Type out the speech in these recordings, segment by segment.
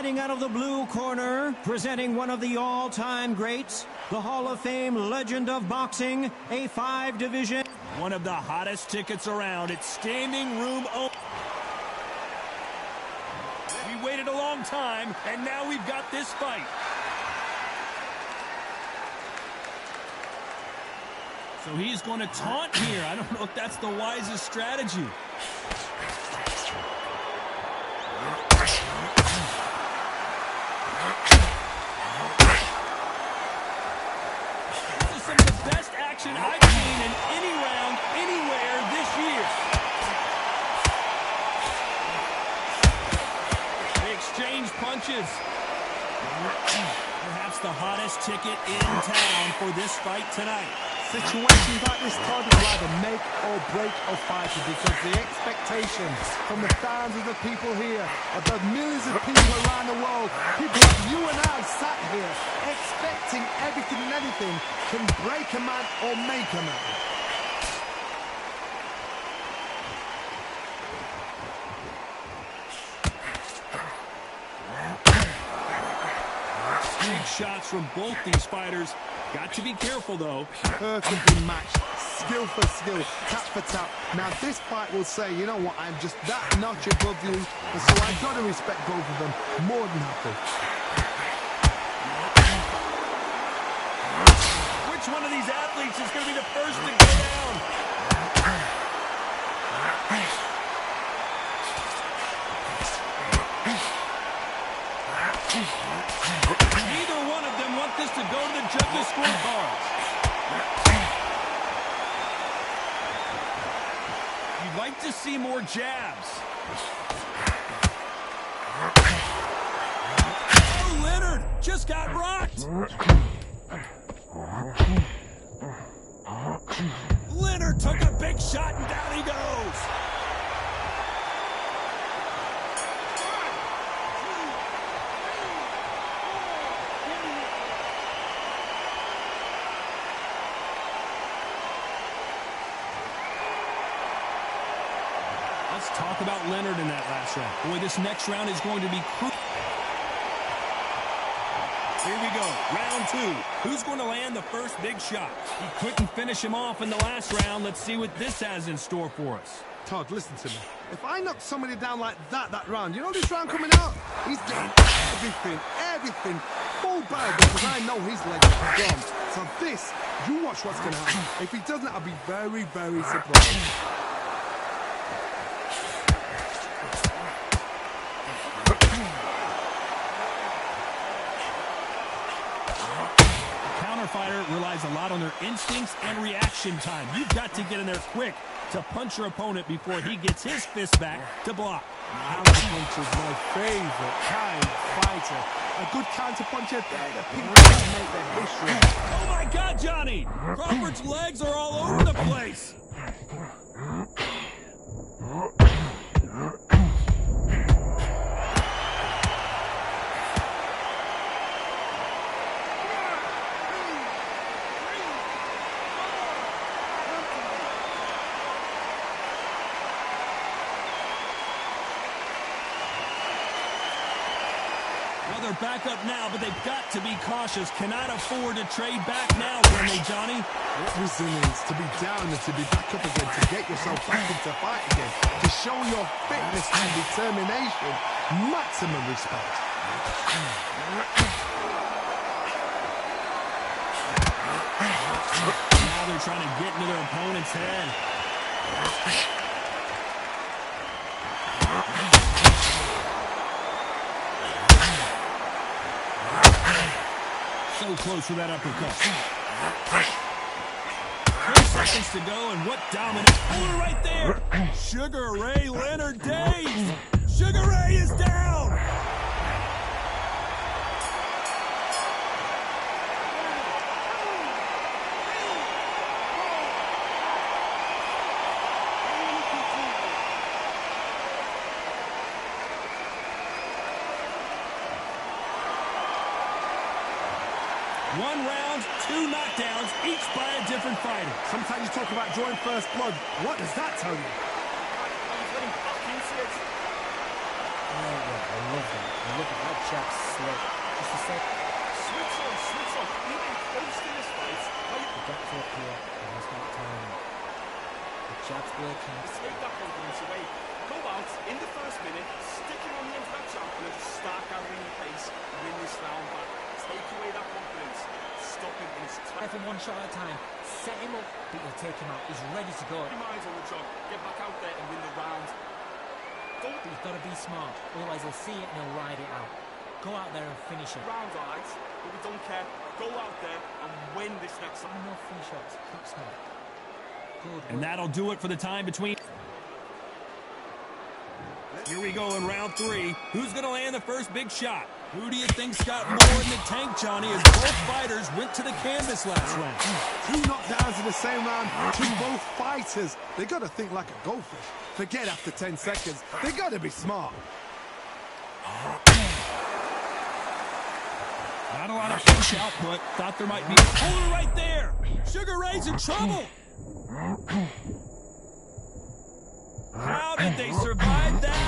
Fighting out of the blue corner, presenting one of the all-time greats, the Hall of Fame legend of boxing, a 5-division. One of the hottest tickets around. It's standing room only. We waited a long time, and now we've got this fight. So he's going to taunt here. I don't know if that's the wisest strategy. This is some of the best action I've seen in any round, anywhere this year. They exchange punches. Perhaps the hottest ticket in town for this fight tonight. Situations like this, Todd, will either make or break a fighter, because the expectations from the thousands of people here, of the millions of people around the world, people like you and I sat here expecting everything and anything can break a man or make a man. Big shots from both these fighters. Got to be careful, though. Perfectly matched, skill for skill, tap for tap. Now this fight will say, you know what, I'm just that notch above you, and so I've got to respect both of them more than happy. Which one of these athletes is going to be the first to go down? Neither one of them want this to go to the judges' scorecards. You'd like to see more jabs. Oh, Leonard just got rocked. Leonard took a big shot and down he goes. Let's talk about Leonard in that last round. Boy, this next round is going to be crucial. Here we go, round 2. Who's going to land the first big shot? He couldn't finish him off in the last round. Let's see what this has in store for us. Todd, listen to me. If I knock somebody down like that round, you know this round coming out? He's getting everything full barrel, because I know his legs are gone. So this, you watch what's going to happen. If he doesn't, I'll be very, very surprised. Fighter relies a lot on their instincts and reaction time. You've got to get in there quick to punch your opponent before he gets his fist back to block. Counter punch is my favorite kind of fighter. A good counter puncher, they're the people that make their history. Oh my God, Johnny! Crawford's legs are all over the place. They're back up now, but they've got to be cautious. Cannot afford to trade back now, can they, Johnny? What resilience to be down and to be back up again, to get yourself back into fight again, to show your fitness and determination. Maximum respect. Now they're trying to get into their opponent's head. So close with that uppercut. 3 seconds to go, and what dominant puller right there. Sugar Ray Leonard dazed. Sugar Ray is down. One round, 2 knockdowns, each by a different fighter. Sometimes you talk about drawing first blood. What does that tell you? I love that. I love that Jabs slip. Just a sec. Switch on. Even close to this fight. The gap's up here. And he's not timing. The jab's working. Take that confidence away. Go out in the first minute, stick him on the end of that jab, and just start gathering pace, win this round back. Take away that confidence. Stop him in his Play from one shot at a time. Set him up, but you'll take him out. He's ready to go. Keep your minds on the job. Get back out there and win the round. But you've got to be smart, otherwise he'll see it and he'll ride it out. Go out there and finish it. Round, alright, but we don't care. Go out there and win this next round. No free shots. Keep smart. Good. And that'll do it for the time between. Here we go in round 3. Who's going to land the first big shot? Who do you think's got more in the tank, Johnny, as both fighters went to the canvas last round? 2 knockdowns in the same round to both fighters. They got to think like a goldfish. Forget after 10 seconds. They got to be smart. Not a lot of punch output. Thought there might be a holder right there. Sugar Ray's in trouble. How did they survive that?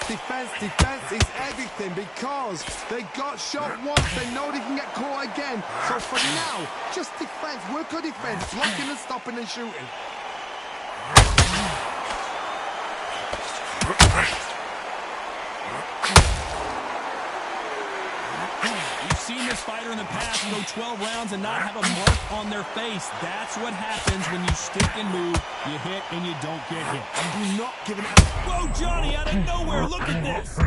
Defense is everything because they got shot once. They know they can get caught again. So for now, just defense. Work on defense. Blocking and stopping and shooting. We've seen this fighter in the past go 12 rounds and not have a mark on their face. That's what happens when you stick and move. You hit and you don't get hit. And do not give an out. Whoa, Johnny, out of nowhere. Look at this.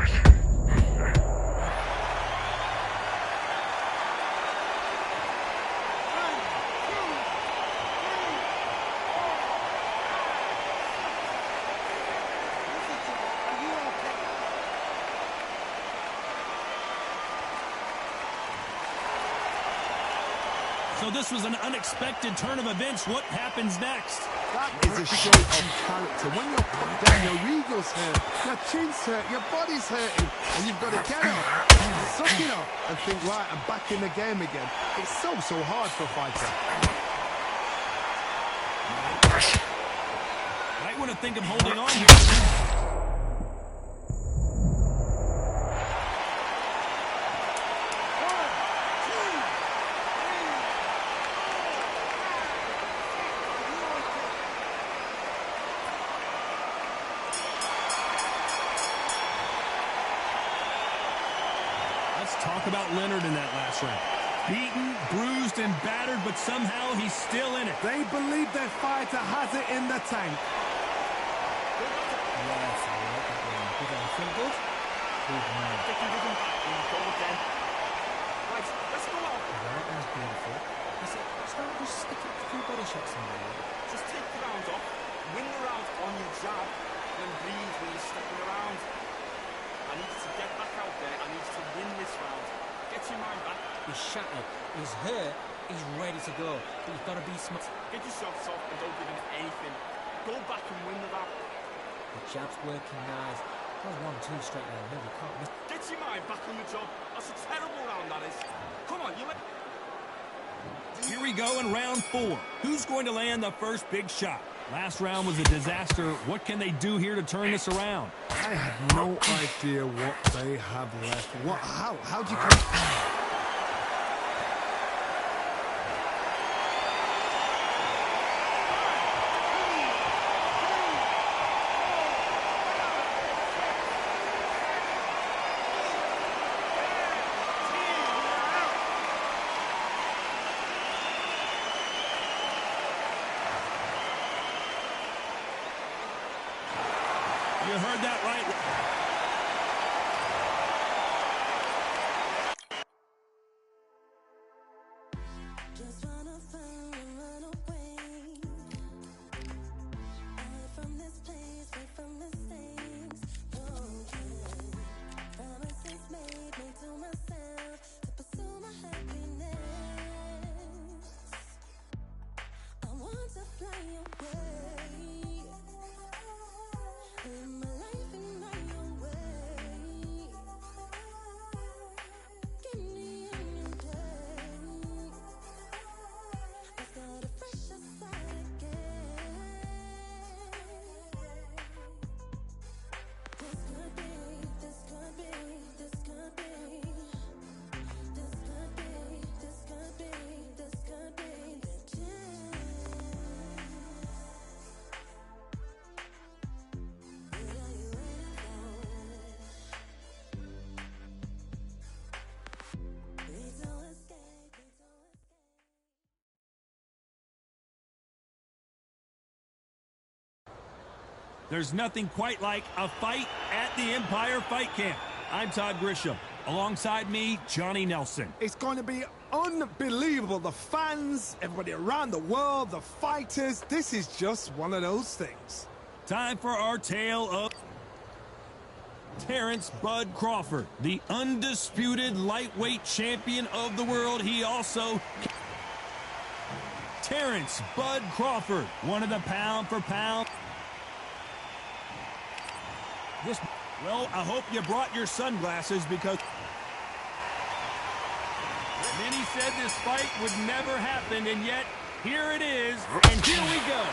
So this was an unexpected turn of events. What happens next? That is a show of character. When you're put down, your eagle's hurt, your chin's hurt, your body's hurting, and you've got to get up, suck it up, and think, right, I'm back in the game again. It's so hard for a fighter. Might want to think of holding on here. Talk about Leonard in that last round. Beaten, bruised, and battered, but somehow he's still in it. They believe their fighter has it in the tank. Yes, I like that one. Good one. Feel good? Good man. Go again. Right, let's go out. Right, that's beautiful. It's not just stick it a few body shots in there. Just take the round off, win the round on your jab, then breathe when you're stepping around. I need you to get back out there. I need you to win this round. Get your mind back. He's shattered. He's hurt. He's ready to go. But you've got to be smart. Get your shots off and don't give him anything. Go back and win the round. The jab's working nice. That was 1-2 straight there. No, you can't miss. Get your mind back on the job. That's a terrible round, that is. Come on, you let... Here we go in round 4. Who's going to land the first big shot? Last round was a disaster. What can they do here to turn this around? I have no idea what they have left. How do you come... You heard that right. Just wanna find and run away. Away from this place, away from the things. Broken promises made me to myself to pursue my happiness. I want to fly away. Live my life in my There's nothing quite like a fight at the Empire Fight Camp. I'm Todd Grisham. Alongside me, Johnny Nelson. It's going to be unbelievable. The fans, everybody around the world, the fighters. This is just one of those things. Time for our tale of Terrence Bud Crawford, the undisputed lightweight champion of the world. He also... Terrence Bud Crawford, one of the pound-for-pound... Well, I hope you brought your sunglasses because many said this fight would never happen, and yet here it is, and here we go.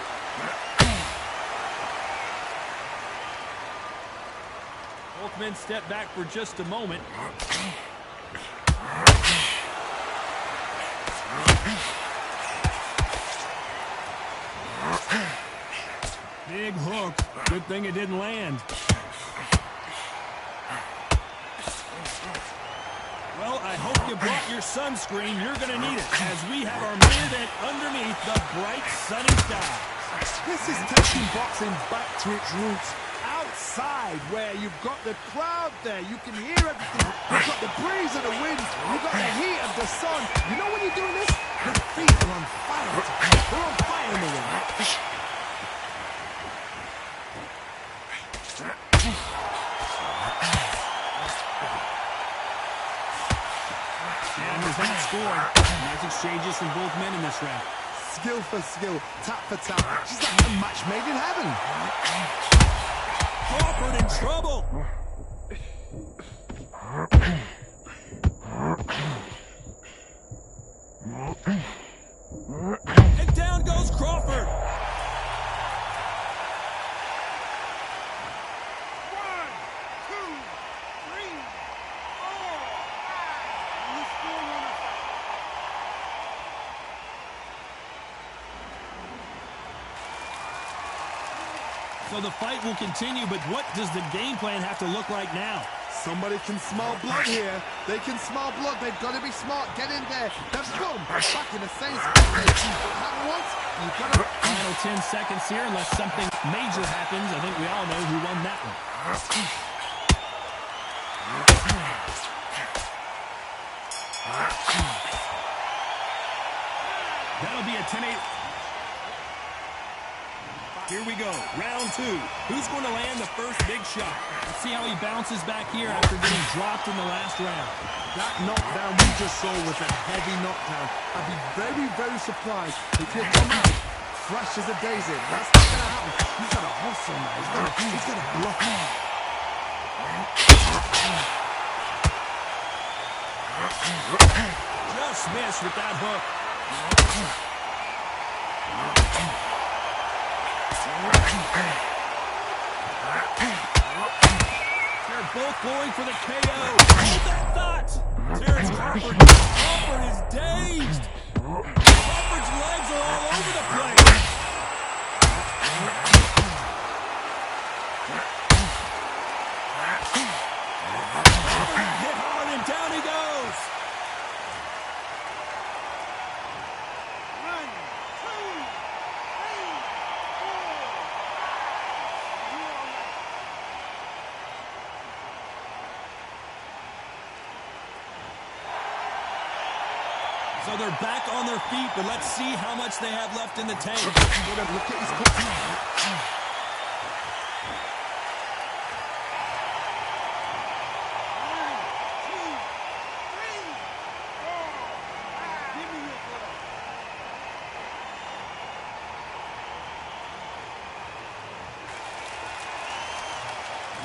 Both men step back for just a moment. Big hook. Good thing it didn't land. Well, I hope you brought your sunscreen. You're going to need it as we have our main event underneath the bright sunny skies. This is taking boxing back to its roots. Outside, where you've got the crowd there, you can hear everything. You've got the breeze of the wind. You've got the heat of the sun. You know when you're doing this? Your feet are on fire. They're on fire in the ring. And there's that score. Nice exchanges from both men in this round. Skill for skill, tap for tap. Just like a match made in heaven. Crawford in trouble. And down goes Crawford. So the fight will continue, but what does the game plan have to look like now? Somebody can smell blood here. They can smell blood. They've got to be smart. Get in there. Then boom, back in the same spot. You've got to... Final 10 seconds here, unless something major happens. I think we all know who won that one. That'll be a 10-8. Here we go, round two. Who's going to land the first big shot? Let's see how he bounces back here after getting dropped in the last round. That knockdown we just saw was a heavy knockdown. I'd be very, very surprised if he come out fresh as a daisy. That's not going to happen. He's got to hustle now. He's got to block him. Just missed with that hook. They're both going for the KO. Hold that thought. Terrence Crawford is dazed. Crawford's legs are all over the place. Crawford hit hard and down he goes. So they're back on their feet, but let's see how much they have left in the tank. Look at his cooking.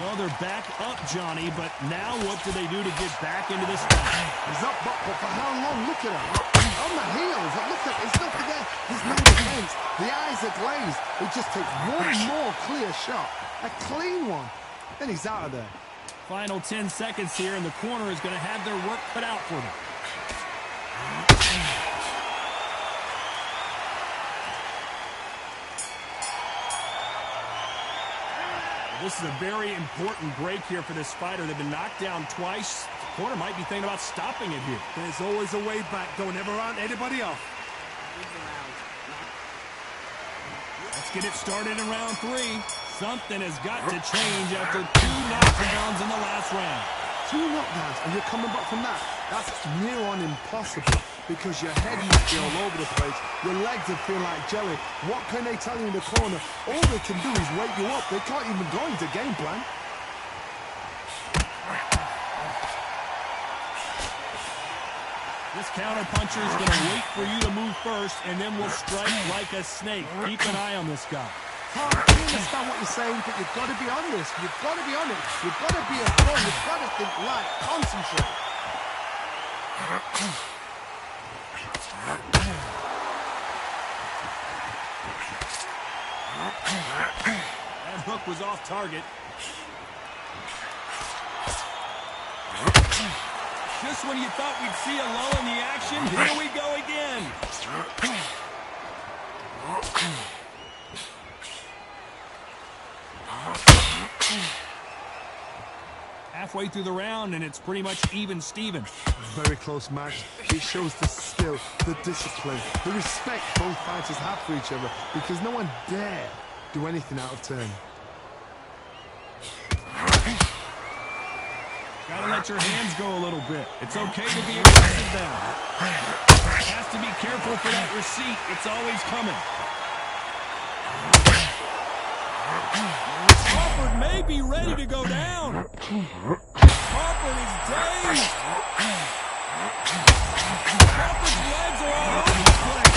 Well, they're back up, Johnny, but now what do they do to get back into this fight? He's up, but for how long? Look at him. On the heels. Look at there's nothing there. There's no defense. The eyes are glazed. It just takes one more clear shot. A clean one. Then he's out of there. Final 10 seconds here, and the corner is going to have their work cut out for them. This is a very important break here for this fighter. They've been knocked down twice. The corner might be thinking about stopping it here. There's always a way back. Don't ever round anybody off. Let's get it started in round three. Something has got to change after 2 knockdowns in the last round. 2 knockdowns and you're coming back from that. That's near on impossible because your head must be all over the place. Your legs are feeling like jelly. What can they tell you in the corner? All they can do is wake you up. They can't even go into game plan. This counter-puncher is going to wait for you to move first, and then will strike like a snake. Keep an eye on this guy. I understand what you're saying, but you've got to be on this. You've got to be on it. You've got to be a pro. You've got to think light. Concentrate. That hook was off target. Just when you thought we'd see a lull in the action, here we go again. Halfway through the round, and it's pretty much even Steven. Very close match. It shows the skill, the discipline, the respect both fighters have for each other because no one dare do anything out of turn. Gotta let your hands go a little bit. It's okay to be aggressive now. Has to be careful for that receipt. It's always coming. Crawford may be ready to go down. Crawford is dazed. Crawford's legs are all over the place.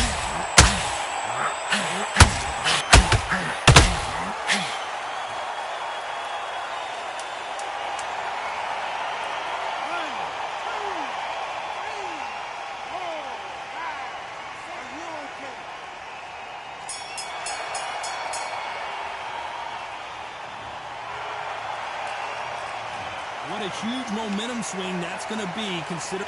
What a huge momentum swing that's going to be considered.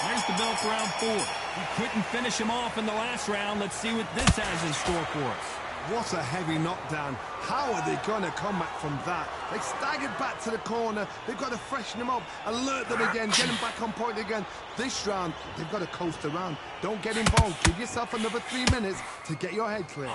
There's the bell for round 4. We couldn't finish him off in the last round. Let's see what this has in store for us. What a heavy knockdown. How are they going to come back from that? They staggered back to the corner. They've got to freshen them up, alert them again, get them back on point again. This round, they've got to coast around. Don't get involved. Give yourself another 3 minutes to get your head clear.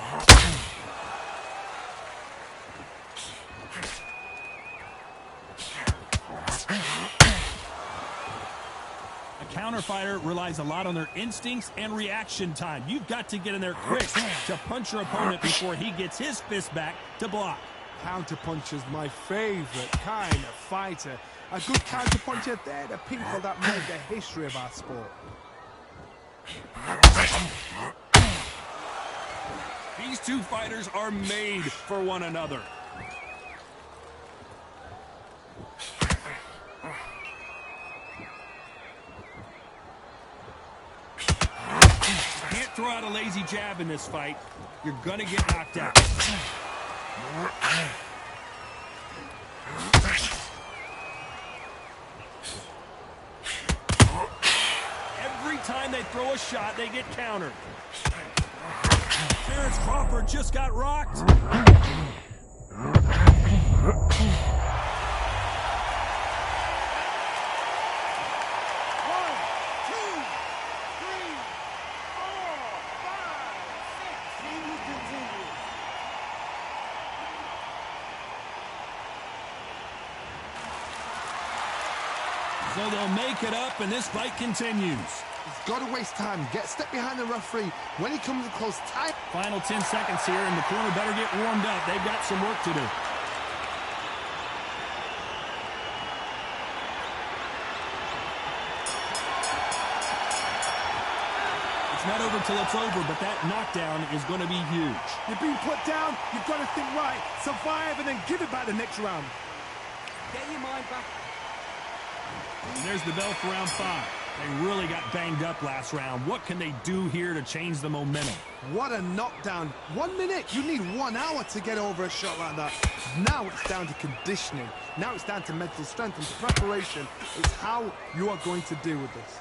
Counterfighter relies a lot on their instincts and reaction time. You've got to get in there quick to punch your opponent before he gets his fist back to block. Counterpuncher's my favorite kind of fighter. A good counterpuncher, they're the people that made the history of our sport. These two fighters are made for one another. Can't throw out a lazy jab in this fight. You're gonna get knocked out. Every time they throw a shot, they get countered. Terrence Crawford just got rocked. So they'll make it up, and this fight continues. He's got to waste time. Get step behind the referee when he comes close. Tight. Final 10 seconds here, and the corner better get warmed up. They've got some work to do. It's not over till it's over, but that knockdown is going to be huge. You're being put down. You've got to think right. Survive and then give it back the next round. Get your mind back. And there's the bell for round 5. They really got banged up last round. What can they do here to change the momentum? What a knockdown. 1 minute. You need 1 hour to get over a shot like that. Now it's down to conditioning. Now it's down to mental strength and preparation. It's how you are going to deal with this.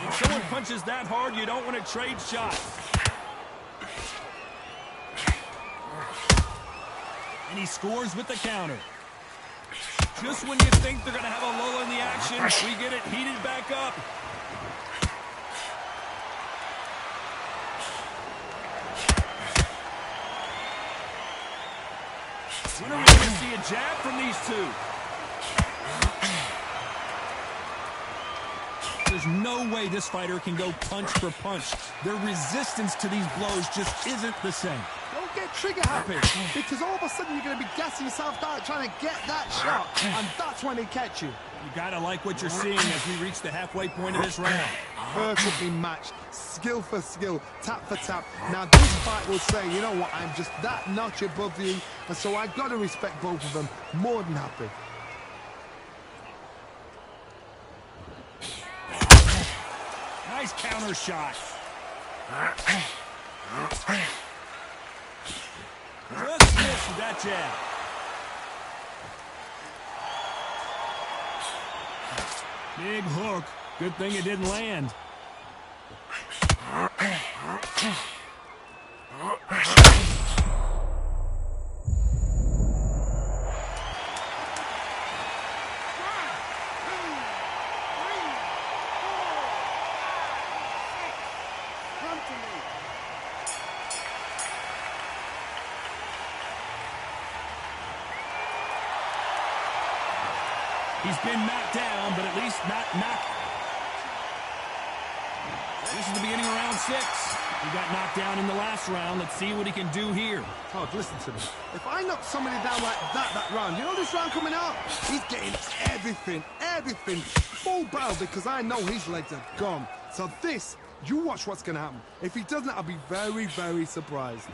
If someone punches that hard, you don't want to trade shots. And he scores with the counter. Just when you think they're going to have a lull in the action, we get it heated back up. When are we going to see a jab from these two? There's no way this fighter can go punch for punch. Their resistance to these blows just isn't the same. Don't get trigger happy, because all of a sudden you're going to be gassing yourself out trying to get that shot, and that's when they catch you. You got to like what you're seeing as we reach the halfway point of this round. Perfectly matched, skill for skill, tap for tap. Now this fight will say, you know what, I'm just that notch above you, and so I've got to respect both of them. More than happy. Nice counter shot. Just missed with that jab. Big hook. Good thing it didn't land. He's been knocked down, but at least not knocked. This is the beginning of round 6. He got knocked down in the last round. Let's see what he can do here. Todd, listen to me. If I knock somebody down like that round, you know this round coming out? He's getting everything, full barrel, because I know his legs are gone. So this, you watch what's going to happen. If he doesn't, I'll be very, very surprised.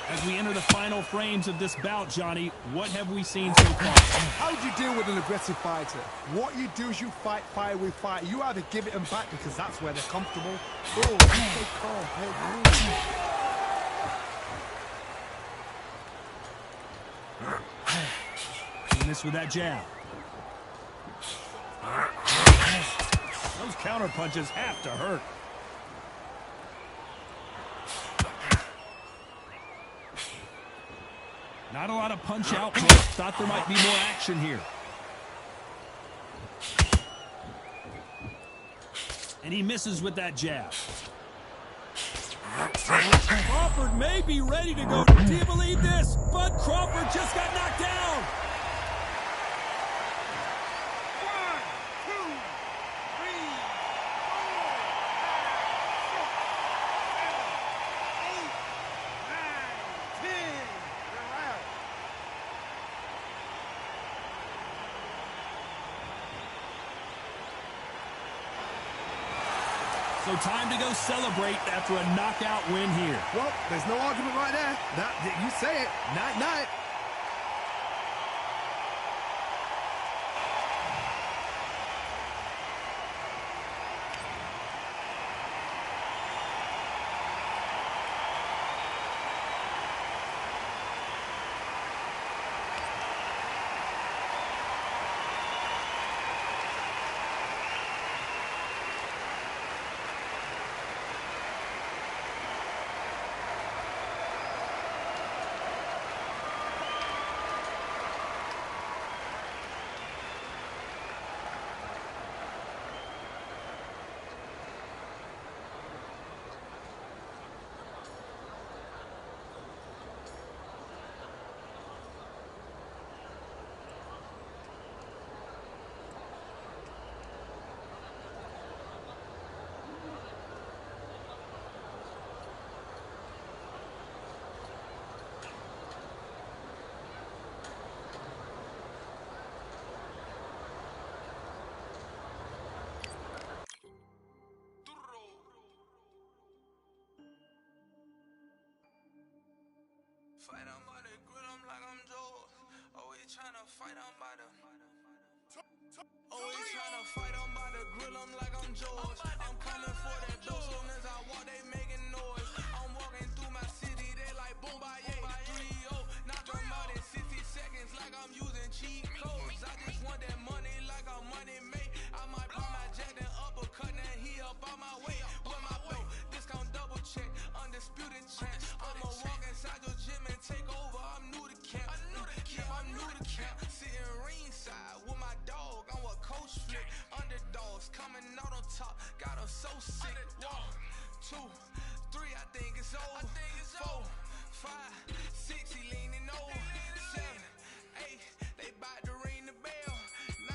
As we enter the final frames of this bout, Johnny, what have we seen so far? How do you deal with an aggressive fighter? What you do is you fight fire with fire. You either give it them back because that's where they're comfortable. Oh, stay calm, He missed with that jab. Those counter punches have to hurt. Not a lot of punch output. Thought there might be more action here. And he misses with that jab. Crawford may be ready to go. Do you believe this? Bud Crawford just got knocked down. 1, 2, 3, 4, 5, 6, 7, 8, 9, 10. So time to go celebrate after a knockout win here. Well, there's no argument right there. You say it. Night-night. Fight on by the grill, I'm like I'm Joe. Always tryna fight on by the. Always tryna fight on by the grill, I'm like I'm George. I'm coming for that dough, soon as I walk, they making noise. I'm walking through my city, they like boom by 3-0. Knock them out in 60 seconds, like I'm using cheat codes. I just want that money, like I'm money made. I might pop my jack and uppercut, now he up on my way. With my belt, discount double 2, 3, I think it's over. 4, 5, 6, he leaning over. 7, 8, they bout to ring the bell. 9,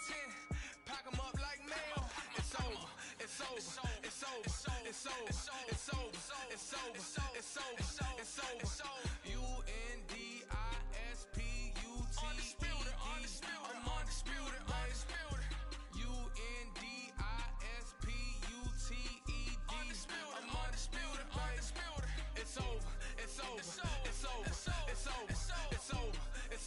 10, pack 'em up like mail. It's over, it's over, it's over, it's over, it's over, it's over, it's over, it's over. UNDISPUTED. I'm undisputed, undisputed. I'm undisputed, undisputed. It's over, it's over, it's over, it's over, it's over, it's over, it's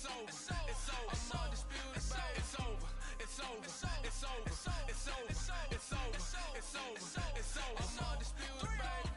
over, it's over. I'm undisputed, it's over, it's over, it's over, it's over, it's over, it's over, it's over, it's over. I'm undisputed, baby.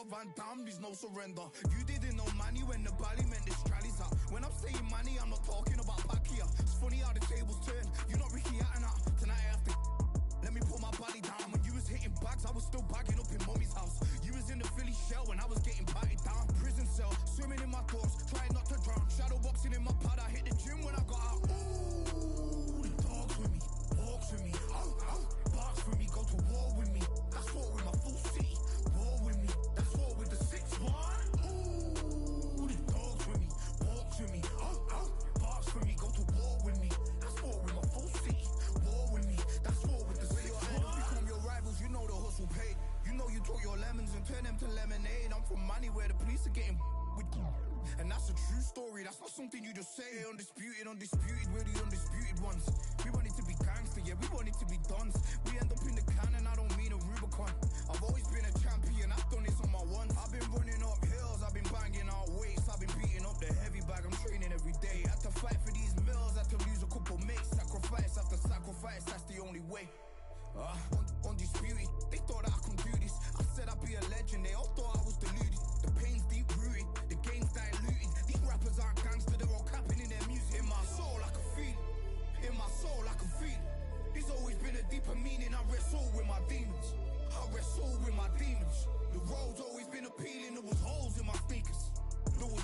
Van Damme, there's no surrender. You didn't know money when the bally meant this trally's up. When I'm saying money, I'm not talking about Pacquiao. It's funny how the tables turn. You're not Ricky Hatton out. Tonight I have to let me put my body down. When you was hitting bags, I was still bagging up in mommy's house. You was in the Philly shell when I was getting patted down. Prison cell, swimming in my thoughts, trying not to drown. Shadow boxing in my pad, I hit the gym when I got out. Ooh, the dogs with me, walks with me, barks with me, go to war with me. That's war with my full city, war with me. That's war with the 6-1. Ooh, the dogs with me, walks with me, barks with me, go to war with me. That's war with my full city, war with me. That's war with the 6-1. Become your rivals, you know the hustle paid. You know you took your lemons and turn them to lemonade. I'm from money where the police are getting with. And that's a true story, that's not something you just say. Undisputed, undisputed, we're the undisputed ones. We wanted to be gangster, yeah, we wanted to be dons. We end up in the can and I don't mean a Rubicon. I've always been a champion, I've done this on my ones. I've been running up hills, I've been banging out weights. I've been beating up the heavy bag, I'm training every day. Had to fight for these mills, had to lose a couple mates. Sacrifice after sacrifice, that's the only way. Undisputed, they thought that I could do this. I said I'd be a legend, they all thought I was deluded. The pain's deep rooted, the game's diluted. These rappers aren't gangster, they're all capping in their music. In my soul I can feel it, in my soul I can feel it. There's always been a deeper meaning, I wrestle with my demons. I wrestle with my demons. The road's always been appealing, there was holes in my sneakers. There was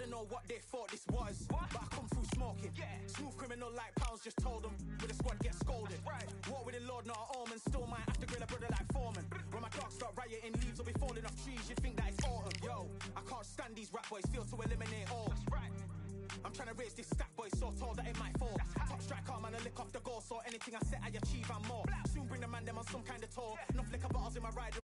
know what they thought this was, but I come through smoking. Smooth criminal like pounds, just told them with a squad get scolded. War with the Lord, not an omen. Still might have to grill a brother like Foreman. When my dogs start rioting, leaves will be falling off trees. You'd think that it's autumn. Yo, I can't stand these rap boys, feel to eliminate all. I'm trying to raise this stack, boy, so tall that it might fall. Top striker, man, I lick off the goal, so anything I set, I achieve and more. Soon bring the man them on some kind of tour. Enough liquor bottles in my ride.